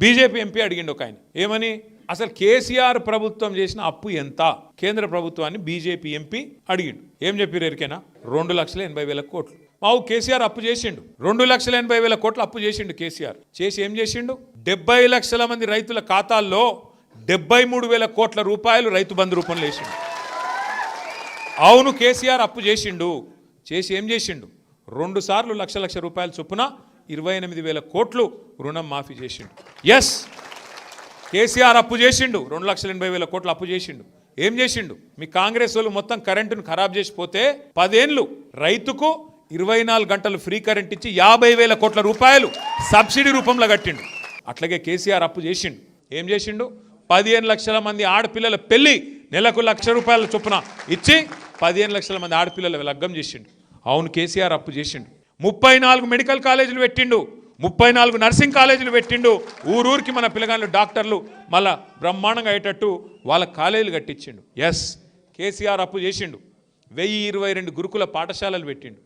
BJP MP అడిగిండు ఒక ఆయన ఏమని, అసలు కేసీఆర్ ప్రభుత్వం చేసిన అప్పు ఎంత కేంద్ర ప్రభుత్వాన్ని బీజేపీ ఎంపీ అడిగిండు. ఏం చెప్పారు ఎరికేనా? 2,80,000 కోట్లు. మావు కేసీఆర్ అప్పు చేసిండు, 2,80,000 కోట్లు అప్పు చేసిండు కేసీఆర్. చేసి ఏం చేసిండు? 70 లక్షల మంది రైతుల ఖాతాల్లో 73,000 కోట్ల రూపాయలు రైతు బంధు రూపంలో వేసిండు. అవును, కేసీఆర్ అప్పు చేసిండు. చేసి ఏం చేసిండు? 2 సార్లు లక్ష రూపాయల చొప్పున 28,000 కోట్లు రుణం మాఫీ చేసిండు. ఎస్, కేసీఆర్ అప్పు చేసిండు, 2,80,000 కోట్లు అప్పు చేసిండు. ఏం చేసిండు? మీ కాంగ్రెస్ వాళ్ళు మొత్తం కరెంటును ఖరాబ్ చేసిపోతే 10 ఏళ్ళు రైతుకు 24 గంటలు ఫ్రీ కరెంట్ ఇచ్చి 50,000 కోట్ల రూపాయలు సబ్సిడీ రూపంలో కట్టిండు. అట్లాగే కేసీఆర్ అప్పు చేసిండు. ఏం చేసిండు? 15 లక్షల మంది ఆడపిల్లల పెళ్లి నెలకు ₹1,00,000 చొప్పున ఇచ్చి 15 లక్షల మంది ఆడపిల్లల లగ్గం చేసిండు. అవును, కేసీఆర్ అప్పు చేసిండు. 34 మెడికల్ కాలేజీలు పెట్టిండు, 34 నర్సింగ్ కాలేజీలు పెట్టిండు. ఊరూరికి మన పిల్లగాళ్ళు డాక్టర్లు మళ్ళా బ్రహ్మాండంగా అయ్యేటట్టు వాళ్ళ కాలేజీలు కట్టించిండు. ఎస్, కేసీఆర్ అప్పు చేసిండు. 1022 గురుకుల పాఠశాలలు పెట్టిండు.